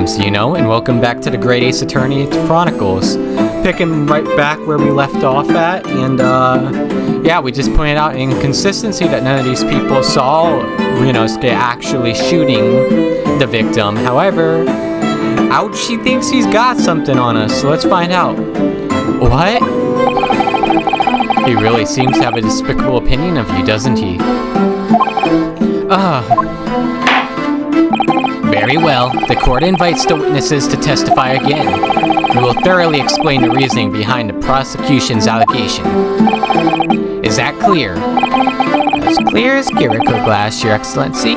Greetings, and welcome back to the Great Ace Attorney Chronicles. Picking right back where we left off at, and yeah, we just pointed out inconsistency that none of these people saw, actually shooting the victim. However, she thinks he's got something on us, so let's find out. What? He really seems to have a despicable opinion of you, doesn't he? Very well. The court invites the witnesses to testify again. We will thoroughly explain the reasoning behind the prosecution's allegation. Is that clear? As clear as Jericho glass, Your Excellency.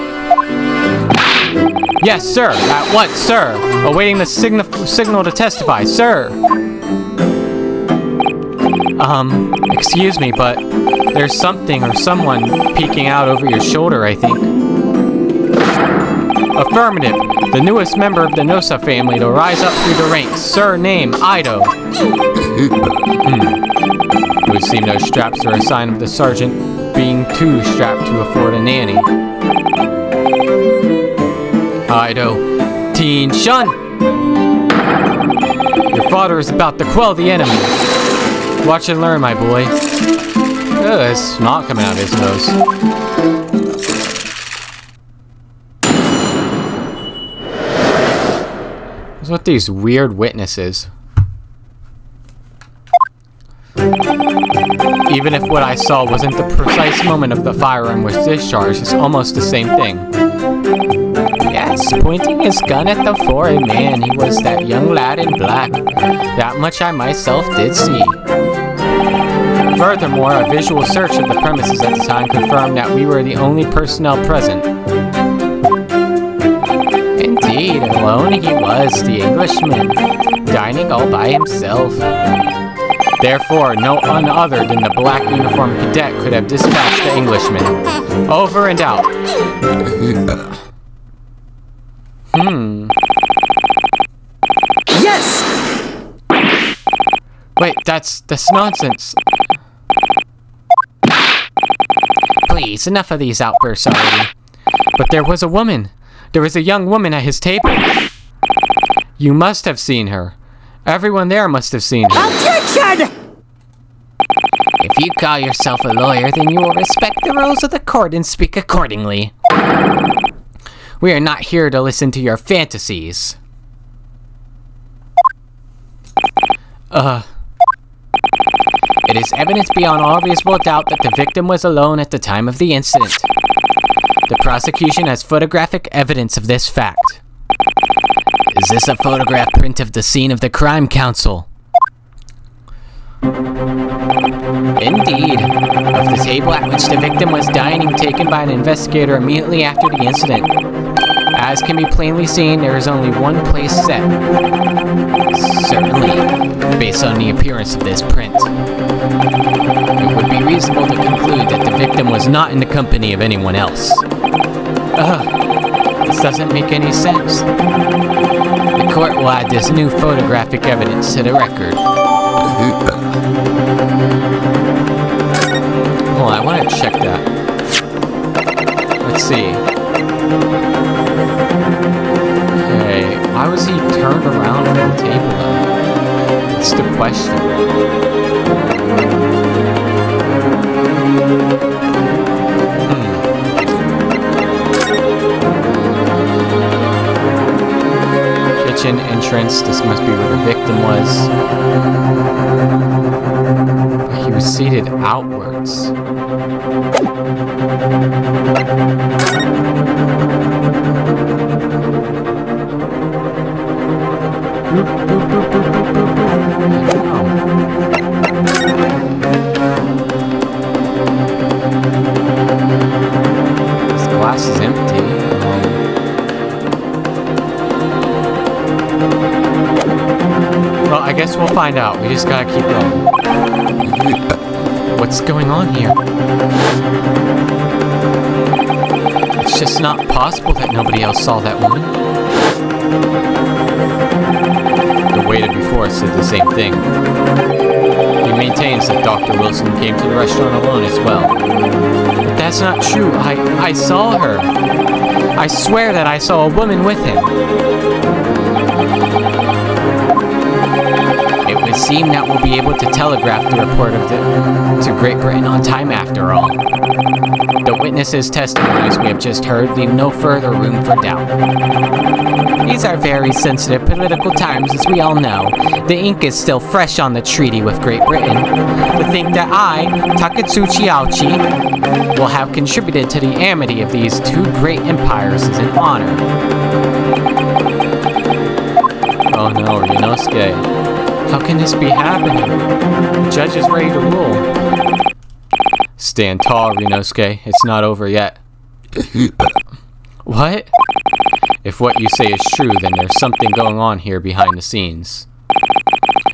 Yes, sir. At once, sir. Awaiting the signal to testify, sir. Excuse me, but there's something or someone peeking out over your shoulder, I think. Affirmative. The newest member of the Nosa family to rise up through the ranks. Sir, name, Ido. It would seem those straps are a sign of the sergeant being too strapped to afford a nanny. Ido. Teen Shun! Your father is about to quell the enemy. Watch and learn, my boy. There's snot coming out of his nose. With these weird witnesses. Even if what I saw wasn't the precise moment of the firearm was discharged, it's almost the same thing. Yes, pointing his gun at the foreign man, he was that young lad in black. That much I myself did see. Furthermore, a visual search of the premises at the time confirmed that we were the only personnel present. Indeed, alone he was, the Englishman, dining all by himself. Therefore, no one other than the black uniformed cadet could have dispatched the Englishman. Over and out. Yes! Wait, that's nonsense. Please, enough of these outbursts already. But there was a woman. There was a young woman at his table. You must have seen her. Everyone there must have seen her. Objection! If you call yourself a lawyer, then you will respect the rules of the court and speak accordingly. We are not here to listen to your fantasies. It is evidence beyond all reasonable doubt that the victim was alone at the time of the incident. The prosecution has photographic evidence of this fact. Is this a photograph print of the scene of the crime, counsel? Indeed. Of the table at which the victim was dining, taken by an investigator immediately after the incident. As can be plainly seen, there is only one place set. Certainly, based on the appearance of this print. It would be reasonable to conclude that the victim was not in the company of anyone else. This doesn't make any sense. The court will add this new photographic evidence to the record. Hold on, I want to check that. Let's see. Okay, why was he turned around from the table then? That's the question. Kitchen entrance. This must be where the victim was. But he was seated outwards. This glass is empty. Well, I guess we'll find out. We just gotta keep going. What's going on here? It's just not possible that nobody else saw that woman. The waiter before said the same thing. He maintains that Dr. Wilson came to the restaurant alone as well. But that's not true. I saw her. I swear that I saw a woman with him. seem that we'll be able to telegraph the report to Great Britain on time after all. The witnesses' testimonies we have just heard leave no further room for doubt. These are very sensitive political times, as we all know. The ink is still fresh on the treaty with Great Britain. To think that I, Takatsuchi Aochi, will have contributed to the amity of these two great empires is an honor. Oh no, Ryunosuke. How can this be happening? The judge is ready to rule. Stand tall, Ryunosuke. It's not over yet. What? If what you say is true, then there's something going on here behind the scenes.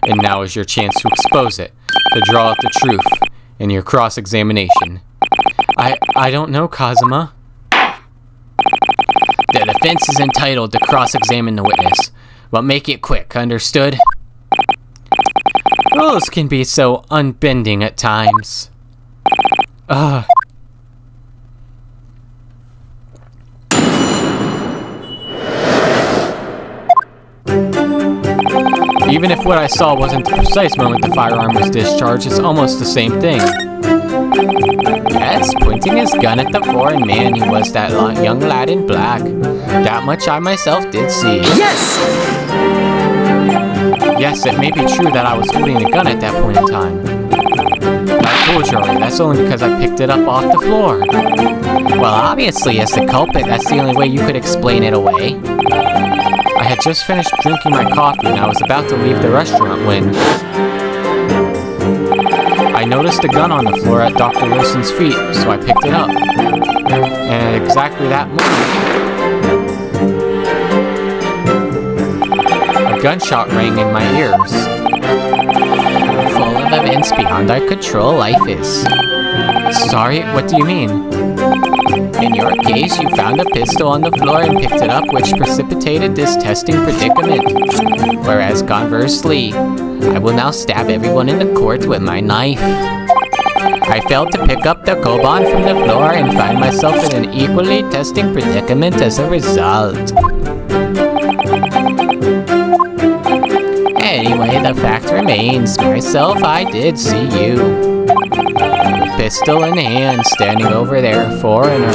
And now is your chance to expose it, to draw out the truth in your cross-examination. I don't know, Kazuma. The defense is entitled to cross-examine the witness, but make it quick, understood? Rules can be so unbending at times. Even if what I saw wasn't the precise moment the firearm was discharged, it's almost the same thing. Yes, pointing his gun at the foreign man, he was that young lad in black. That much I myself did see. Yes! Yes, it may be true that I was holding a gun at that point in time. But I told you already, that's only because I picked it up off the floor. Well, obviously, as the culprit, that's the only way you could explain it away. I had just finished drinking my coffee and I was about to leave the restaurant when I noticed a gun on the floor at Dr. Wilson's feet, so I picked it up. And at exactly that moment, a gunshot rang in my ears. Full of events beyond our control, life is. Sorry, what do you mean? In your case, you found a pistol on the floor and picked it up, which precipitated this testing predicament. Whereas conversely, I will now stab everyone in the court with my knife. I failed to pick up the koban from the floor and find myself in an equally testing predicament as a result. Anyway, the fact remains, myself, I did see you. Pistol in hand, standing over there, foreigner.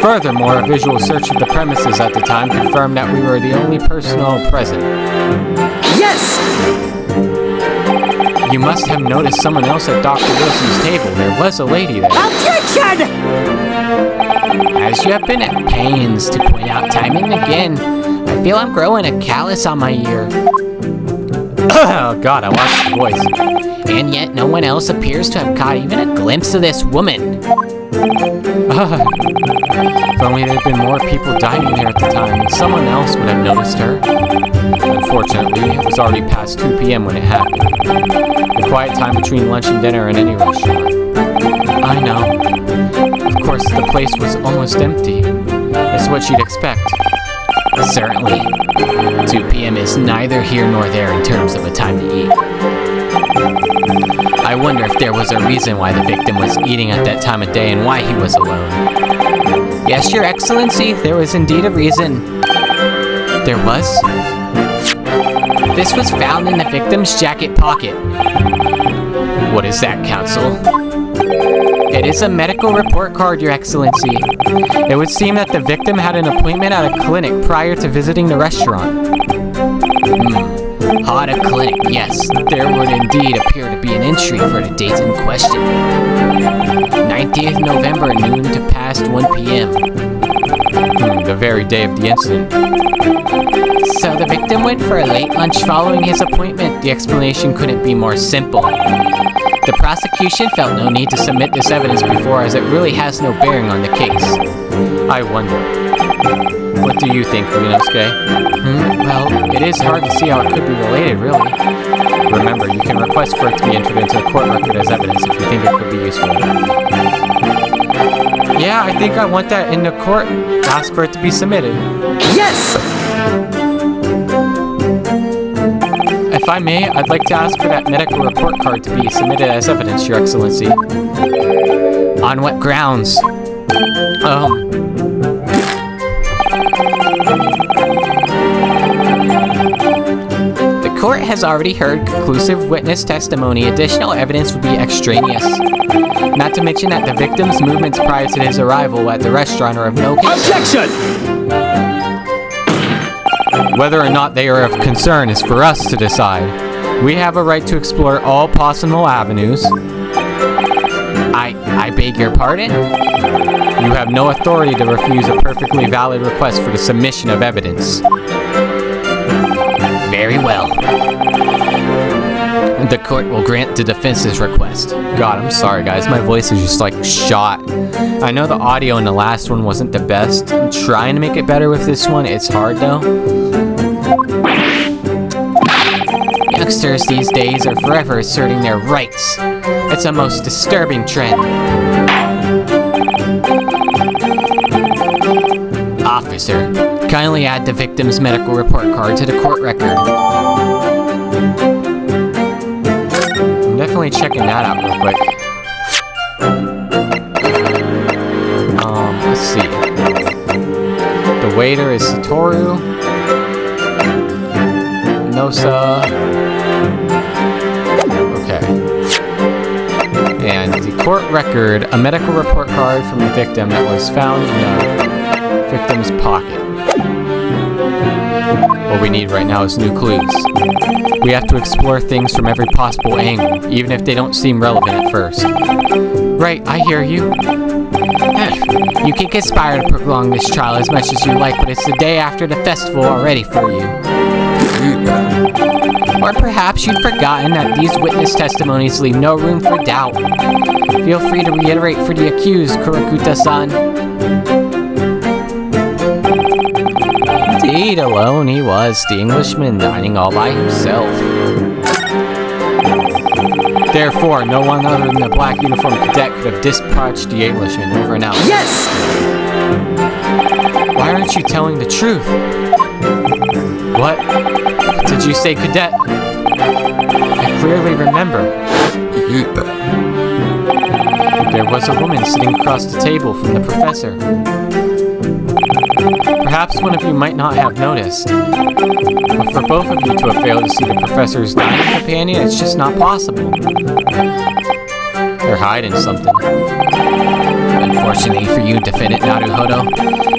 Furthermore, a visual search of the premises at the time confirmed that we were the only personnel present. Yes! You must have noticed someone else at Dr. Wilson's table. There was a lady there. Objection! As you have been at pains to point out time and again, I feel I'm growing a callus on my ear. Oh god, I lost the voice. And yet no one else appears to have caught even a glimpse of this woman. If only there had been more people dining there at the time, someone else would have noticed her. Unfortunately, it was already past 2 p.m. when it happened. The quiet time between lunch and dinner in any restaurant. I know. Of course, the place was almost empty. It's what you'd expect. Certainly. 2 p.m. is neither here nor there in terms of a time to eat. I wonder if there was a reason why the victim was eating at that time of day and why he was alone. Yes, Your Excellency, there was indeed a reason. There was? This was found in the victim's jacket pocket. What is that, Counsel? It is a medical report card, Your Excellency. It would seem that the victim had an appointment at a clinic prior to visiting the restaurant. At a clinic, yes. There would indeed appear to be an entry for the date in question. 19th November, noon to past 1 p.m. The very day of the incident. So the victim went for a late lunch following his appointment. The explanation couldn't be more simple. The prosecution felt no need to submit this evidence before, as it really has no bearing on the case. I wonder. What do you think, Ryunosuke? Well, it is hard to see how it could be related, really. Remember, you can request for it to be entered into the court record as evidence if you think it could be useful. Yeah, I think I want that in the court. Ask for it to be submitted. Yes! If I may, I'd like to ask for that medical report card to be submitted as evidence, Your Excellency. On what grounds? has already heard conclusive witness testimony. Additional evidence would be extraneous. Not to mention that the victim's movements prior to his arrival at the restaurant are of no concern. Objection! Whether or not they are of concern is for us to decide. We have a right to explore all possible avenues. I beg your pardon? You have no authority to refuse a perfectly valid request for the submission of evidence. Very well. The court will grant the defense's request. God, I'm sorry, guys. My voice is just like shot. I know the audio in the last one wasn't the best. I'm trying to make it better with this one. It's hard, though. Youngsters these days are forever asserting their rights. It's a most disturbing trend. Officer, kindly add the victim's medical report card to the court record. I'm definitely checking that out real quick. Let's see. The waiter is Satoru. Nosa. Okay. And the court record, a medical report card from the victim that was found in the victim's pocket. What we need right now is new clues. We have to explore things from every possible angle, even if they don't seem relevant at first. Right, I hear you. You can conspire to prolong this trial as much as you like, but it's the day after the festival already for you. Or perhaps you'd forgotten that these witness testimonies leave no room for doubt. Feel free to reiterate for the accused, Kurakuta-san. Indeed, alone he was, the Englishman dining all by himself. Therefore, no one other than the black uniformed cadet could have dispatched the Englishman. Over and out. Yes! Why aren't you telling the truth? What? Did you say cadet? I clearly remember. There was a woman sitting across the table from the professor. Perhaps one of you might not have noticed. But for both of you to have failed to see the professor's dining companion, it's just not possible. They're hiding something. Unfortunately for you, Defendant Naruhodo,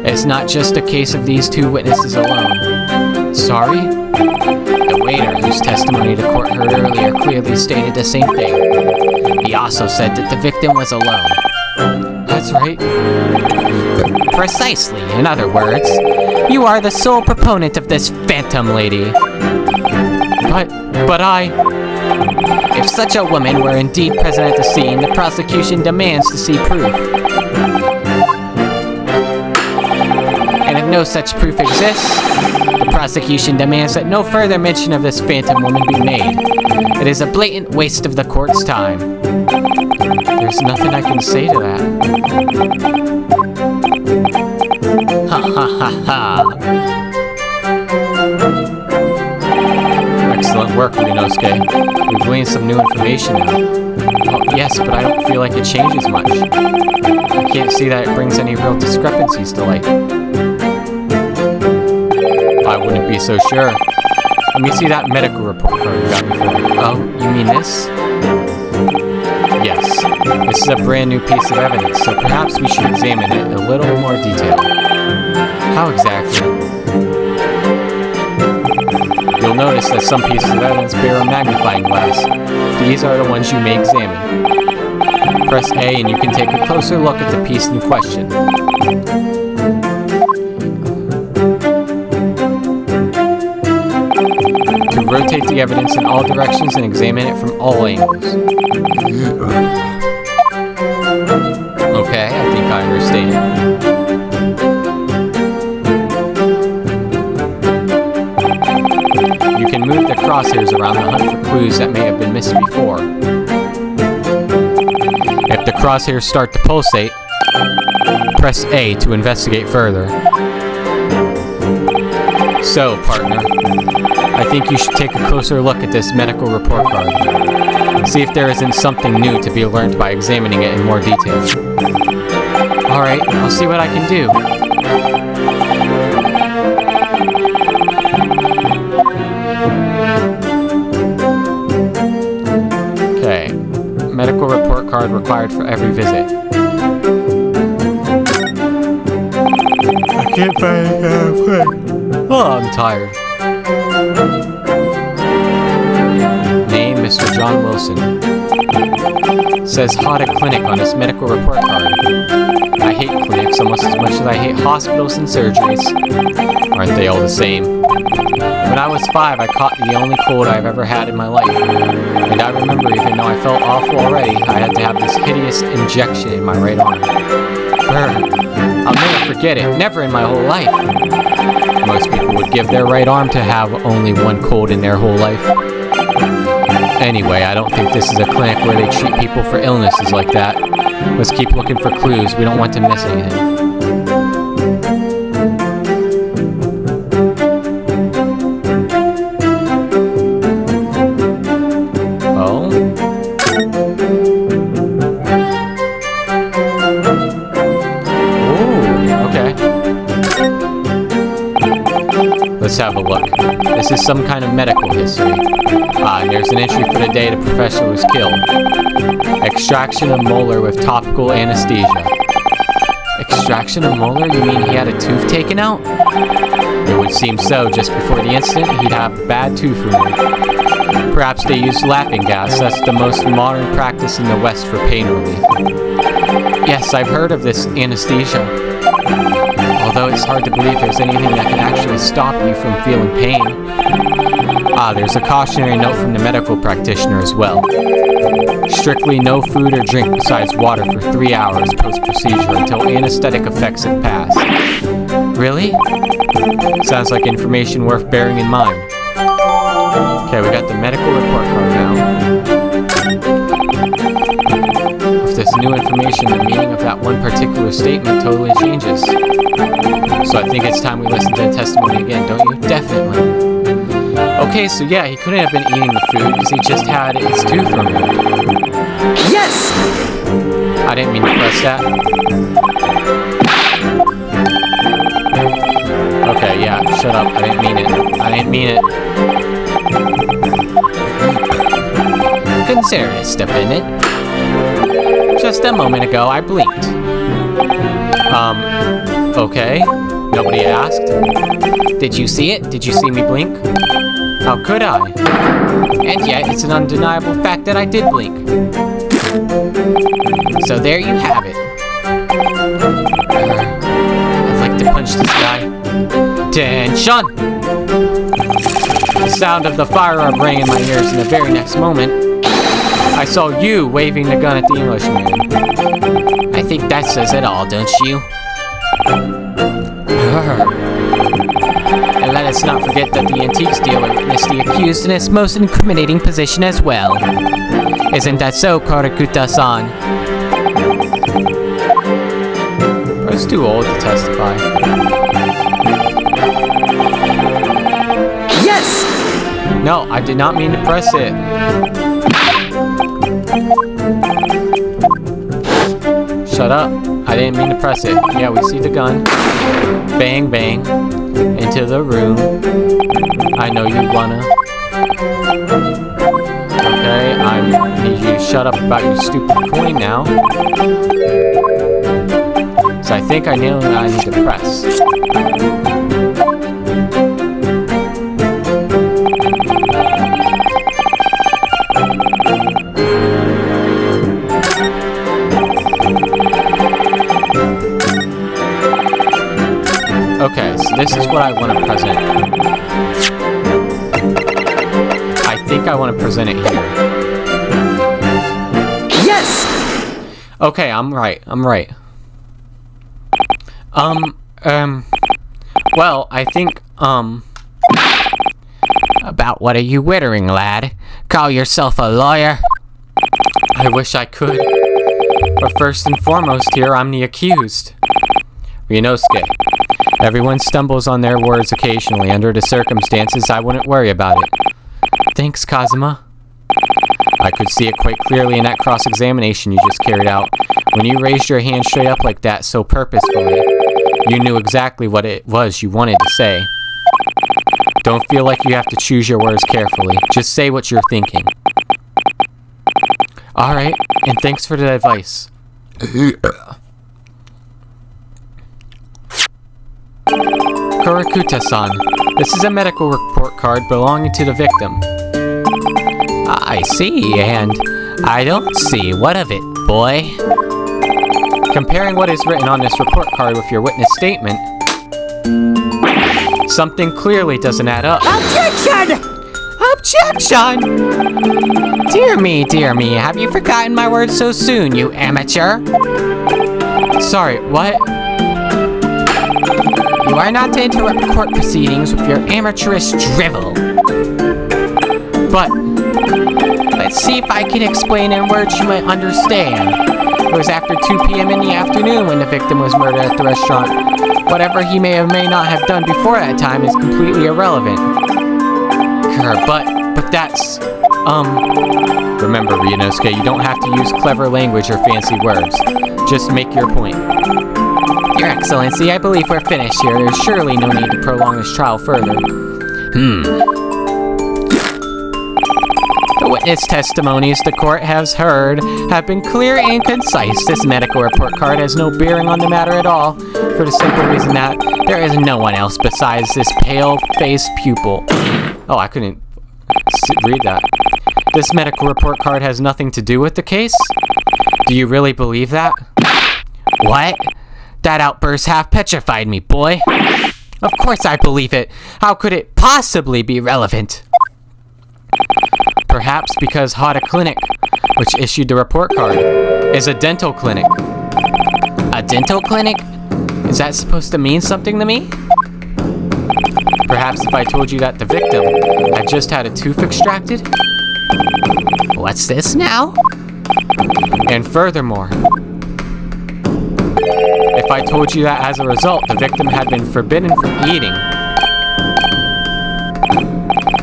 it's not just a case of these two witnesses alone. Sorry? The waiter, whose testimony the court heard earlier, clearly stated the same thing. He also said that the victim was alone. That's right. Precisely. In other words, you are the sole proponent of this phantom lady. But I... If such a woman were indeed present at the scene, the prosecution demands to see proof. And if no such proof exists, the prosecution demands that no further mention of this phantom woman be made. It is a blatant waste of the court's time. There's nothing I can say to that. Ha ha ha ha. Excellent work, Ryunosuke. We've gleaned some new information now. Oh, yes, but I don't feel like it changes much. I can't see that it brings any real discrepancies to light. I wouldn't be so sure. Let me see that medical report card you got before. Oh, you mean this? Yes. This is a brand new piece of evidence, so perhaps we should examine it in a little more detail. How exactly? You'll notice that some pieces of evidence bear a magnifying glass. These are the ones you may examine. Press A and you can take a closer look at the piece in question. To rotate the evidence in all directions and examine it from all angles. Okay, I think I understand. You can move the crosshairs around the hunt for clues that may have been missed before. If the crosshairs start to pulsate, press A to investigate further. So, partner, I think you should take a closer look at this medical report card. See if there isn't something new to be learned by examining it in more detail. Alright, I'll see what I can do. required for every visit. I can't find a place. Oh, I'm tired. Name, Mr. John Wilson. Says HAHA clinic on his medical report card. I hate clinics almost as much as I hate hospitals and surgeries. Aren't they all the same? When I was 5, I caught the only cold I've ever had in my life. And I remember, even though I felt awful already, I had to have this hideous injection in my right arm. Brr. I'll never forget it. Never in my whole life. Most people would give their right arm to have only one cold in their whole life. Anyway, I don't think this is a clinic where they treat people for illnesses like that. Let's keep looking for clues. We don't want to miss anything. Let's have a look. This is some kind of medical history. And there's an entry for the day the professor was killed. Extraction of molar with topical anesthesia. Extraction of molar? You mean he had a tooth taken out? It would seem so. Just before the incident, he'd have a bad tooth removed. Perhaps they used laughing gas. That's the most modern practice in the West for pain relief. Yes, I've heard of this anesthesia. Although it's hard to believe there's anything that can actually stop you from feeling pain. There's a cautionary note from the medical practitioner as well. Strictly no food or drink besides water for 3 hours post-procedure until anesthetic effects have passed. Really? Sounds like information worth bearing in mind. Okay, we got the medical report card now. With this new information, the meaning of that one particular statement totally changes. So I think it's time we listen to the testimony again, don't you? Definitely. Okay, so yeah, he couldn't have been eating the food because he just had his tooth removed. Yes! I didn't mean to press that. Okay, yeah, shut up. I didn't mean it. I didn't mean it. Consider this, defendant. Just a moment ago, I blinked. Okay. Nobody asked. Did you see it? Did you see me blink? How could I? And yet, it's an undeniable fact that I did blink. So there you have it. I'd like to punch this guy. Tension! The sound of the firearm rang in my ears, and the very next moment, I saw you waving the gun at the Englishman. I think that says it all, don't you? And let us not forget that the antiques dealer witnessed the accused in his most incriminating position as well. Isn't that so, Karakuta-san? I was too old to testify. Yes! No, I did not mean to press it. Shut up. I didn't mean to press it. Yeah, we see the gun. Bang, bang. Into the room. I know you wanna. Okay, I need you to shut up about your stupid coin now. So I think I know that I need to press. Okay, so this is what I want to present. I think I want to present it here. Yes! Okay, I'm right. Well, I think, about what are you wittering, lad? Call yourself a lawyer? I wish I could. But first and foremost here, I'm the accused. Ryunosuke. Everyone stumbles on their words occasionally. Under the circumstances, I wouldn't worry about it. Thanks, Kazuma. I could see it quite clearly in that cross-examination you just carried out. When you raised your hand straight up like that so purposefully, you knew exactly what it was you wanted to say. Don't feel like you have to choose your words carefully. Just say what you're thinking. Alright, and thanks for the advice. Kurikuta-san, this is a medical report card belonging to the victim. I see, and I don't see. What of it, boy? Comparing what is written on this report card with your witness statement, something clearly doesn't add up. Objection! Objection! Dear me, have you forgotten my words so soon, you amateur? Sorry, what? You are not to interrupt court proceedings with your amateurish drivel. But, let's see if I can explain in words you might understand. It was after 2 p.m. in the afternoon when the victim was murdered at the restaurant. Whatever he may or may not have done before that time is completely irrelevant. But that's, remember, Ryunosuke, you don't have to use clever language or fancy words. Just make your point. Your Excellency, I believe we're finished here. There's surely no need to prolong this trial further. The witness testimonies the court has heard have been clear and concise. This medical report card has no bearing on the matter at all, for the simple reason that there is no one else besides this pale-faced pupil. Oh, I couldn't read that. This medical report card has nothing to do with the case? Do you really believe that? What? That outburst half petrified me, boy. Of course I believe it. How could it possibly be relevant? Perhaps because Hada Clinic, which issued the report card, is a dental clinic. A dental clinic? Is that supposed to mean something to me? Perhaps if I told you that the victim had just had a tooth extracted? What's this now? And furthermore, if I told you that as a result, the victim had been forbidden from eating.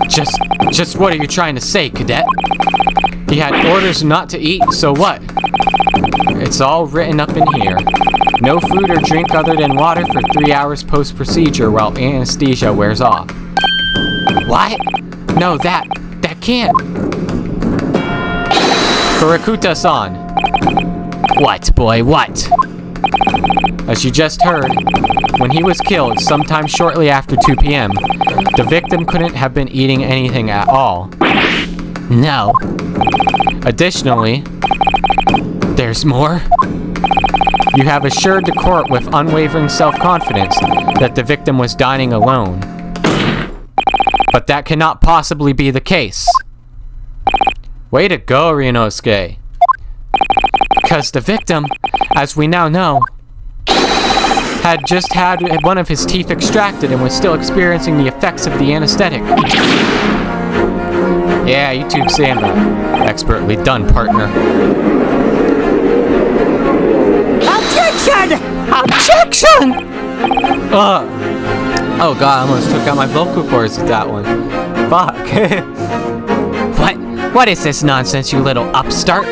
Just what are you trying to say, cadet? He had orders not to eat, so what? It's all written up in here. No food or drink other than water for 3 hours post-procedure while anesthesia wears off. What? No, that can't. Kurikuta-san. What, boy, what? As you just heard, when he was killed sometime shortly after 2 p.m., the victim couldn't have been eating anything at all. No. Additionally, there's more. You have assured the court with unwavering self-confidence that the victim was dining alone. But that cannot possibly be the case. Way to go, Ryunosuke. Because the victim, as we now know, had just had one of his teeth extracted and was still experiencing the effects of the anesthetic. Yeah, you too, Sandra. Expertly done, partner. Objection! Objection! Oh god, I almost took out my vocal cords with that one. Fuck. What is this nonsense, you little upstart?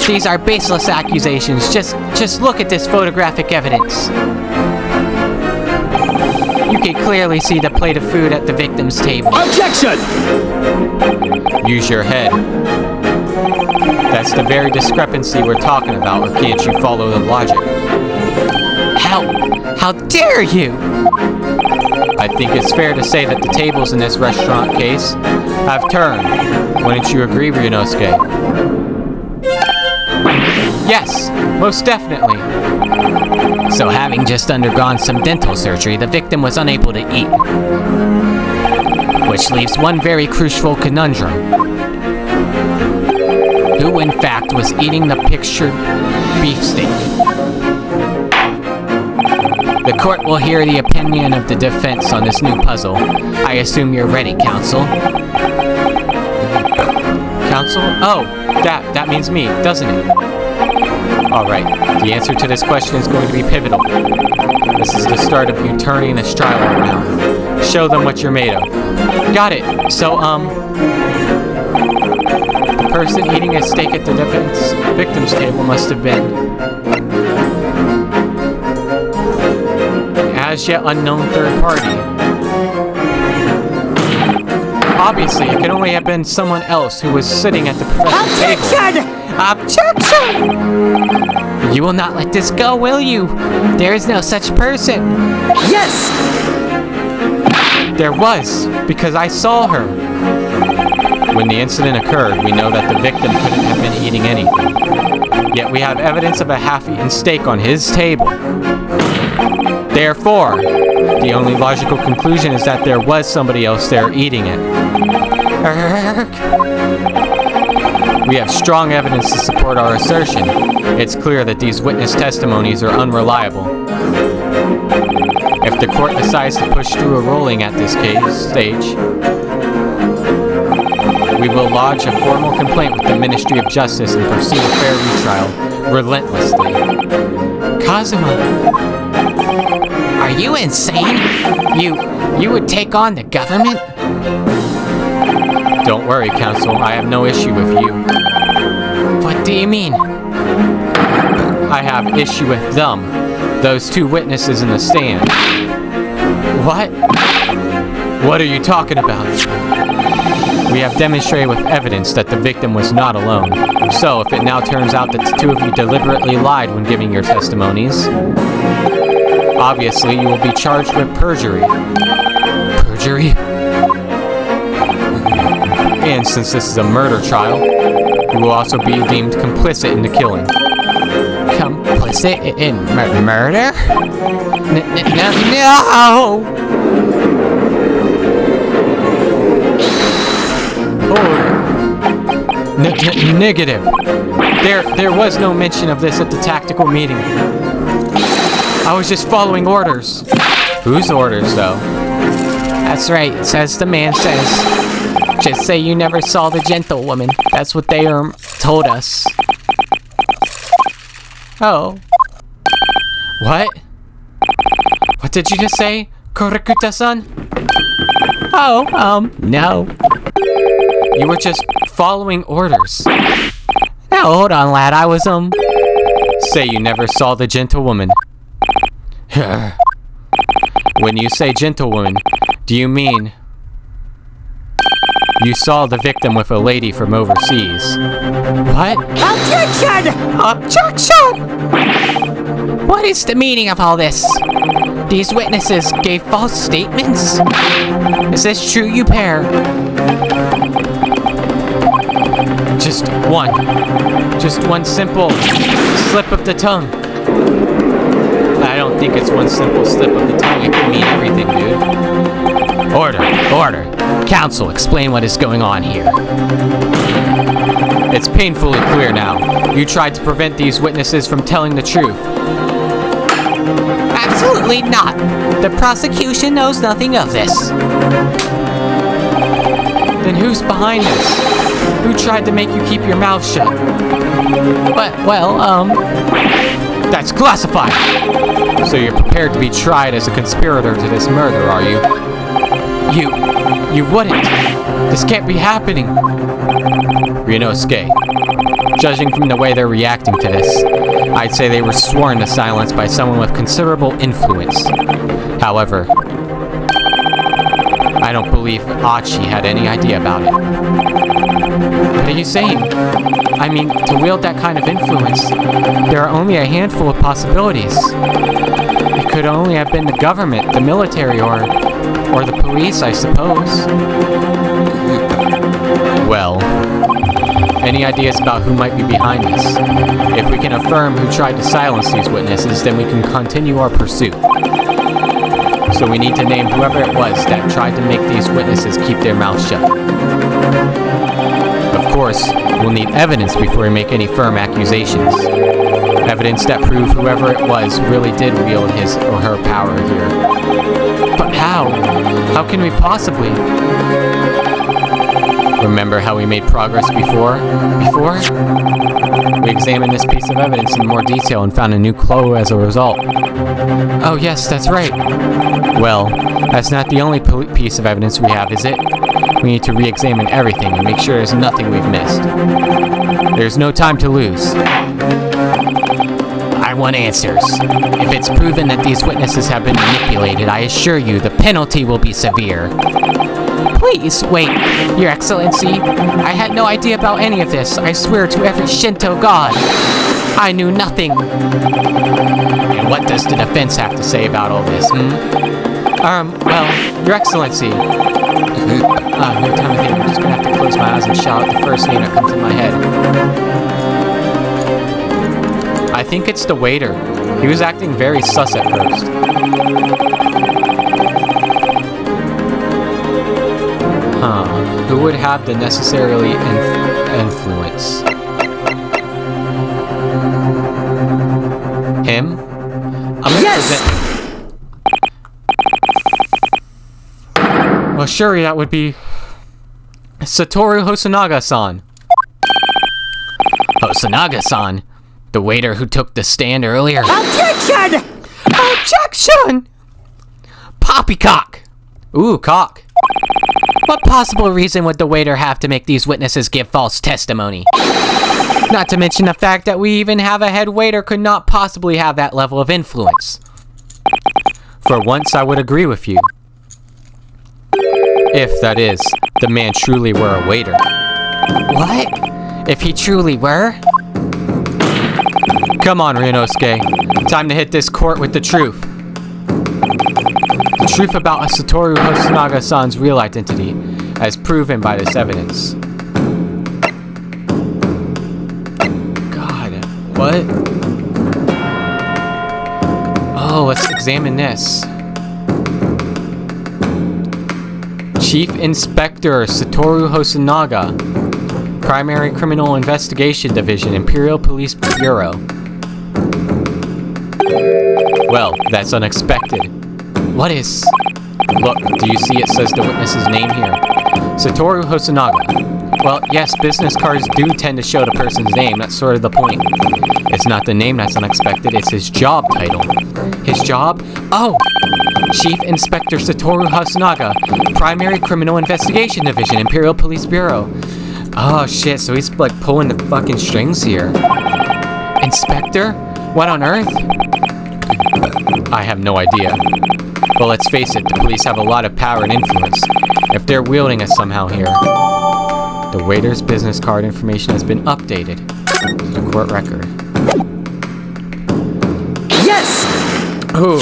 These are baseless accusations. Just look at this photographic evidence. You can clearly see the plate of food at the victim's table. Objection! Use your head. That's the very discrepancy we're talking about, or can't you follow the logic? How dare you! I think it's fair to say that the tables in this restaurant case have turned. Wouldn't you agree, Ryunosuke? Yes, most definitely. So having just undergone some dental surgery, the victim was unable to eat. Which leaves one very crucial conundrum. Who in fact was eating the pictured beefsteak? The court will hear the opinion of the defense on this new puzzle. I assume you're ready, counsel. Counsel? Oh, that means me, doesn't it? Alright, the answer to this question is going to be pivotal. This is the start of you turning this trial around. Show them what you're made of. Got it. So, the person eating a steak at the victim's table must have been an as yet unknown third party. Obviously, it can only have been someone else who was sitting at the professor's table. Objection! Objection! You will not let this go, will you? There is no such person. Yes! There was, because I saw her. When the incident occurred, we know that the victim couldn't have been eating anything. Yet we have evidence of a half-eaten steak on his table. Therefore, the only logical conclusion is that there was somebody else there eating it. We have strong evidence to support our assertion. It's clear that these witness testimonies are unreliable. If the court decides to push through a ruling at this stage, we will lodge a formal complaint with the Ministry of Justice and pursue a fair retrial relentlessly. Kazuma, are you insane? You would take on the government? Don't worry, Counsel. I have no issue with you. What do you mean? I have issue with them. Those two witnesses in the stand. What? What are you talking about? We have demonstrated with evidence that the victim was not alone. So, if it now turns out that the two of you deliberately lied when giving your testimonies, obviously you will be charged with perjury. Perjury? And since this is a murder trial, you will also be deemed complicit in the killing. Complicit in murder? No! Negative. There was no mention of this at the tactical meeting. I was just following orders. Whose orders, though? That's right, says the man says. Just say you never saw the gentlewoman. That's what they told us. Oh. What? What did you just say, Korikuta-san? Oh, no. You were just following orders. Now, hold on, lad. I was, Say you never saw the gentlewoman. When you say gentlewoman, do you mean you saw the victim with a lady from overseas? What? Objection! Objection! What is the meaning of all this? These witnesses gave false statements? Is this true, you pair? Just one simple slip of the tongue. I don't think it's one simple slip of the tongue. It could mean everything, dude. Order. Counsel, explain what is going on here. It's painfully clear now. You tried to prevent these witnesses from telling the truth. Absolutely not. The prosecution knows nothing of this. Then who's behind this? Who tried to make you keep your mouth shut? That's classified! So you're prepared to be tried as a conspirator to this murder, are you? You wouldn't! This can't be happening! Ryunosuke, judging from the way they're reacting to this, I'd say they were sworn to silence by someone with considerable influence. However, I don't believe Achi had any idea about it. What are you saying? I mean, to wield that kind of influence, there are only a handful of possibilities. It could only have been the government, the military, or the police, I suppose. Well, any ideas about who might be behind this? If we can affirm who tried to silence these witnesses, then we can continue our pursuit. So we need to name whoever it was that tried to make these witnesses keep their mouths shut. Of course, we'll need evidence before we make any firm accusations. Evidence that proves whoever it was really did wield his or her power here. But how? How can we possibly? Remember how we made progress before? We examined this piece of evidence in more detail and found a new clue as a result. Oh yes, that's right. Well, that's not the only piece of evidence we have, is it? We need to re-examine everything and make sure there's nothing we've missed. There's no time to lose. I want answers. If it's proven that these witnesses have been manipulated, I assure you the penalty will be severe. Please, wait. Your Excellency, I had no idea about any of this. I swear to every Shinto god. I knew nothing. And what does the defense have to say about all this, well, Your Excellency. No time to think. I'm just gonna have to close my eyes and shout out the first name that comes to my head. I think it's the waiter. He was acting very sus at first. Who would have the necessarily influence? Him? Yes! Well, surely that would be Satoru Hosonaga-san. Hosonaga-san? The waiter who took the stand earlier? Objection! Objection! Poppycock! Ooh, cock. What possible reason would the waiter have to make these witnesses give false testimony? Not to mention the fact that we even have a head waiter could not possibly have that level of influence. For once, I would agree with you. If, that is, the man truly were a waiter. What? If he truly were? Come on, Ryunosuke. Time to hit this court with the truth. The truth about Satoru Hosonaga-san's real identity, as proven by this evidence. God, what? Oh, let's examine this. Chief Inspector Satoru Hosonaga, Primary Criminal Investigation Division, Imperial Police Bureau. Well, that's unexpected. What is... Look, do you see it says the witness's name here? Satoru Hosonaga. Well, yes, business cards do tend to show the person's name. That's sort of the point. It's not the name that's unexpected, it's his job title. His job? Oh! Chief Inspector Satoru Hosonaga, Primary Criminal Investigation Division, Imperial Police Bureau. Oh shit, so he's like pulling the fucking strings here. Inspector? What on earth? I have no idea. But let's face it, the police have a lot of power and influence. If they're wielding it somehow here. The waiter's business card information has been updated to the court record. Yes! Ooh.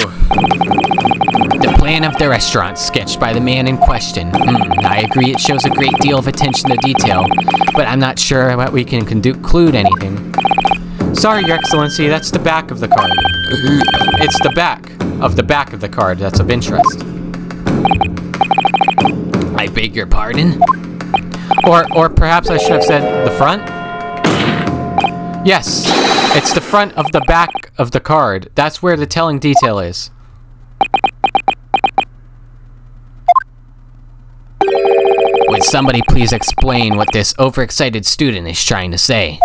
The plan of the restaurant sketched by the man in question. I agree it shows a great deal of attention to detail, but I'm not sure that we can conclude anything. Sorry, Your Excellency, that's the back of the card. It's the back of the card that's of interest. I beg your pardon? Or perhaps I should have said the front? Yes, it's the front of the back of the card. That's where the telling detail is. Would somebody please explain what this overexcited student is trying to say?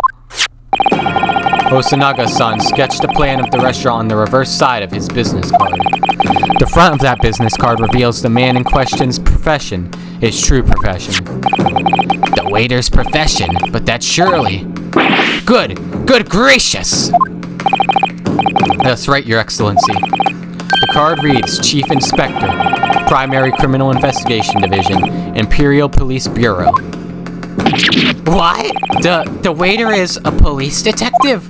Hosonaga-san sketched a plan of the restaurant on the reverse side of his business card. The front of that business card reveals the man in question's profession, his true profession. The waiter's profession, but that's surely... Good gracious! That's right, Your Excellency. The card reads Chief Inspector, Primary Criminal Investigation Division, Imperial Police Bureau. What? The waiter is a police detective?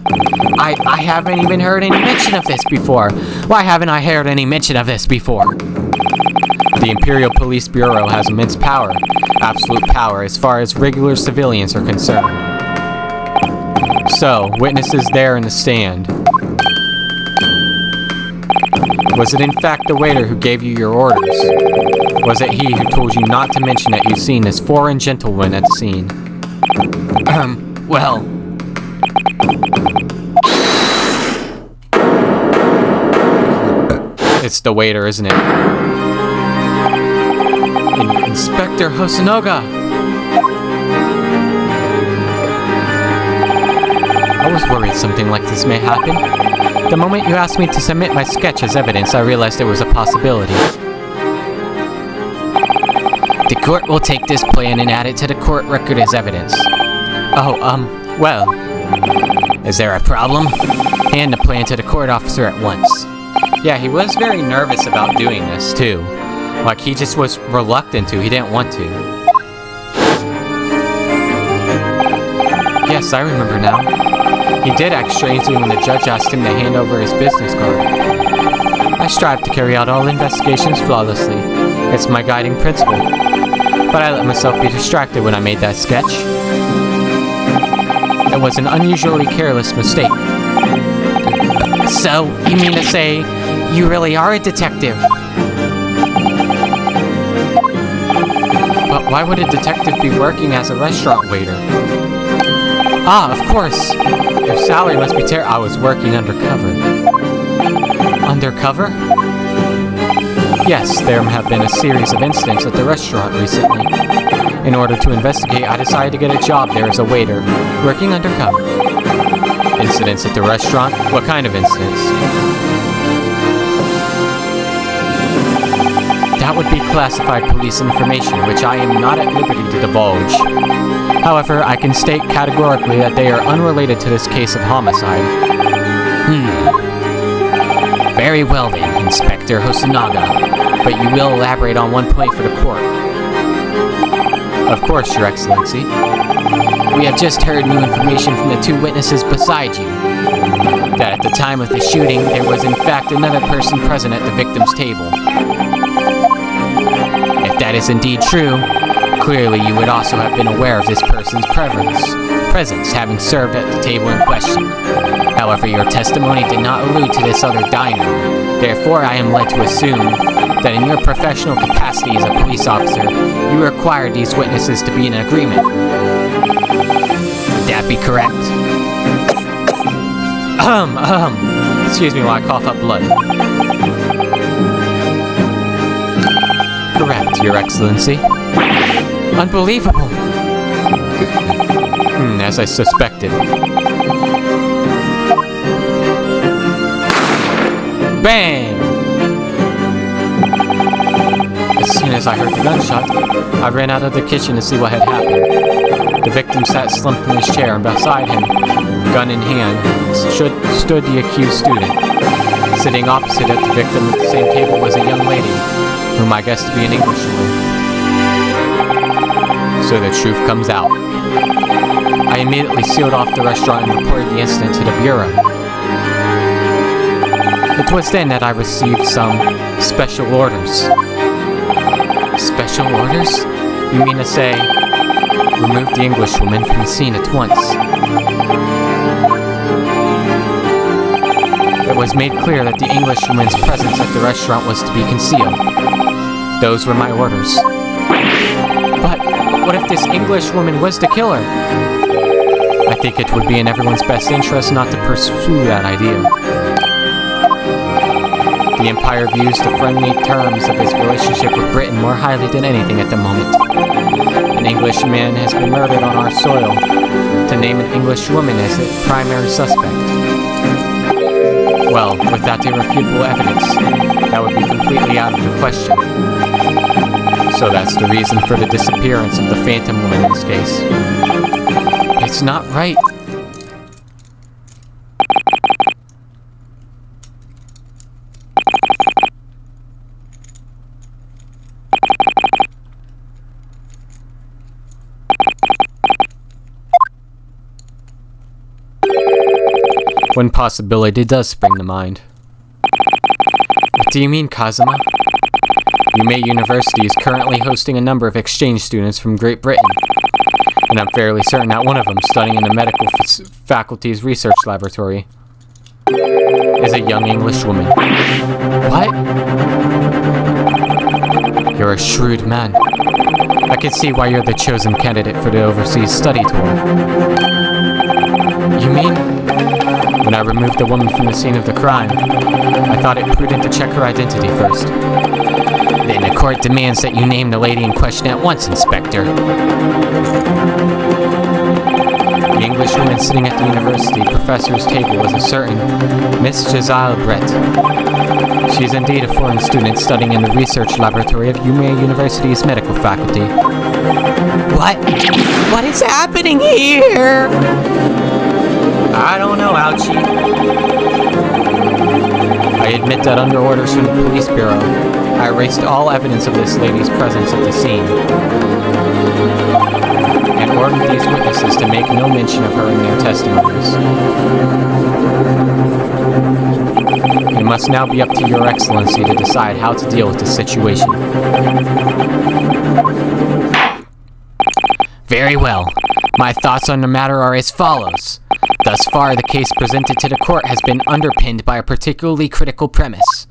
I haven't even heard any mention of this before. Why haven't I heard any mention of this before? The Imperial Police Bureau has immense power, absolute power, as far as regular civilians are concerned. So, witnesses there in the stand. Was it in fact the waiter who gave you your orders? Was it he who told you not to mention that you've seen this foreign gentleman at the scene? Well... It's the waiter, isn't it? Inspector Hosonaga! I was worried something like this may happen. The moment you asked me to submit my sketch as evidence, I realized there was a possibility. The court will take this plan and add it to the court record as evidence. Well... Is there a problem? Hand the plan to the court officer at once. Yeah, he was very nervous about doing this, too. Like, he just was reluctant to. He didn't want to. Yes, I remember now. He did act strangely when the judge asked him to hand over his business card. I strive to carry out all investigations flawlessly. It's my guiding principle. But I let myself be distracted when I made that sketch. It was an unusually careless mistake. So, you mean to say, you really are a detective? But why would a detective be working as a restaurant waiter? Ah, of course! Your salary must be I was working undercover. Undercover? Yes, there have been a series of incidents at the restaurant recently. In order to investigate, I decided to get a job there as a waiter, working undercover. Incidents at the restaurant? What kind of incidents? That would be classified police information, which I am not at liberty to divulge. However, I can state categorically that they are unrelated to this case of homicide. Very well then, Inspector Hosonaga. But you will elaborate on one point for the court. Of course, Your Excellency. We have just heard new information from the two witnesses beside you. That at the time of the shooting, there was in fact another person present at the victim's table. If that is indeed true, clearly you would also have been aware of this person's presence having served at the table in question. However, your testimony did not allude to this other diner. Therefore, I am led to assume that in your professional capacity as a police officer, you required these witnesses to be in agreement. Would that be correct? Excuse me while I cough up blood. Correct, Your Excellency. Unbelievable! As I suspected. Bang! As soon as I heard the gunshot, I ran out of the kitchen to see what had happened. The victim sat slumped in his chair, and beside him, gun in hand, stood the accused student. Sitting opposite at the victim at the same table was a young lady, whom I guessed to be an Englishwoman. So the truth comes out. I immediately sealed off the restaurant and reported the incident to the Bureau. It was then that I received some special orders. Special orders? You mean to say, remove the Englishwoman from the scene at once? It was made clear that the Englishwoman's presence at the restaurant was to be concealed. Those were my orders. But what if this Englishwoman was the killer? I think it would be in everyone's best interest not to pursue that idea. The Empire views the friendly terms of its relationship with Britain more highly than anything at the moment. An Englishman has been murdered on our soil. To name an Englishwoman as the primary suspect. Well, without irrefutable evidence, that would be completely out of the question. So that's the reason for the disappearance of the Phantom Woman in this case. It's not right. One possibility does spring to mind. What do you mean, Kazuma? Yume University is currently hosting a number of exchange students from Great Britain, and I'm fairly certain that one of them, studying in the medical faculty's research laboratory, is a young English woman. What? You're a shrewd man. I can see why you're the chosen candidate for the overseas study tour. You mean? When I removed the woman from the scene of the crime, I thought it prudent to check her identity first. Then the court demands that you name the lady in question at once, Inspector. The Englishwoman sitting at the university professor's table was a certain Miss Giselle Brett. She is indeed a foreign student studying in the research laboratory of Yume University's medical faculty. What? What is happening here? I don't know, Ouchie. I admit that under orders from the police bureau, I erased all evidence of this lady's presence at the scene, and ordered these witnesses to make no mention of her in their testimonies. It must now be up to Your Excellency to decide how to deal with the situation. Very well. My thoughts on the matter are as follows. Thus far, the case presented to the court has been underpinned by a particularly critical premise.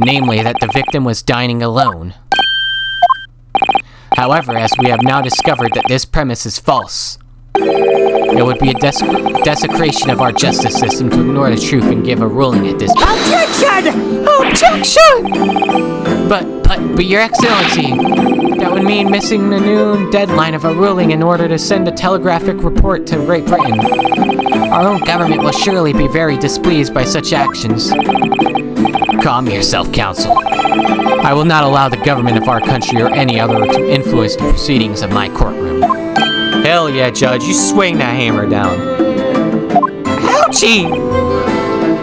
Namely, that the victim was dining alone. However, as we have now discovered that this premise is false, it would be a desecration of our justice system to ignore the truth and give a ruling at this point. Objection! Objection! But Your Excellency, that would mean missing the noon deadline of a ruling in order to send a telegraphic report to Great Britain. Our own government will surely be very displeased by such actions. Calm yourself, Counsel. I will not allow the government of our country or any other to influence the proceedings of my courtroom. Hell yeah, Judge, you swing that hammer down. Ouchie!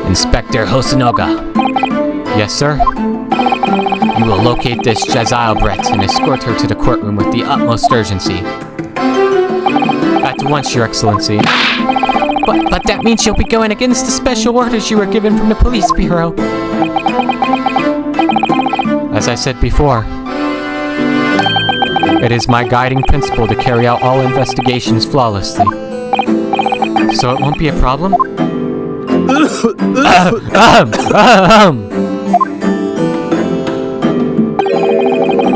Inspector Hosonoga. Yes, sir? You will locate this Jezile Brett and escort her to the courtroom with the utmost urgency. At once, Your Excellency. But that means you'll be going against the special orders you were given from the police bureau. As I said before, it is my guiding principle to carry out all investigations flawlessly. So it won't be a problem?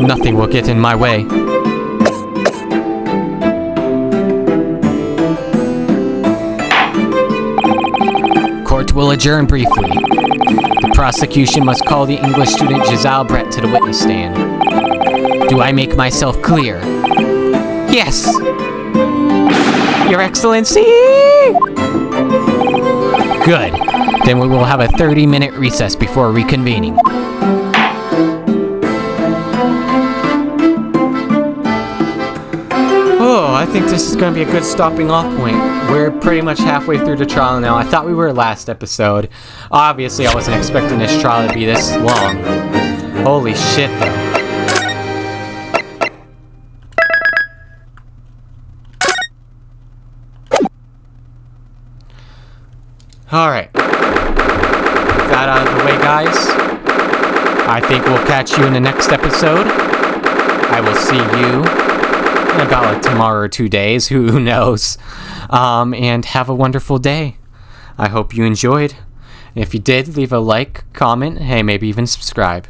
Nothing will get in my way. Court will adjourn briefly. The prosecution must call the English student Jezile Brett to the witness stand. Do I make myself clear? Yes! Your Excellency! Good. Then we will have a 30-minute recess before reconvening. Oh, I think this is going to be a good stopping off point. We're pretty much halfway through the trial now. I thought we were last episode. Obviously, I wasn't expecting this trial to be this long. Holy shit, though. Alright. With that out of the way, guys, I think we'll catch you in the next episode. I will see you in about like tomorrow or 2 days, who knows. And have a wonderful day. I hope you enjoyed. If you did, leave a like, comment, hey, maybe even subscribe.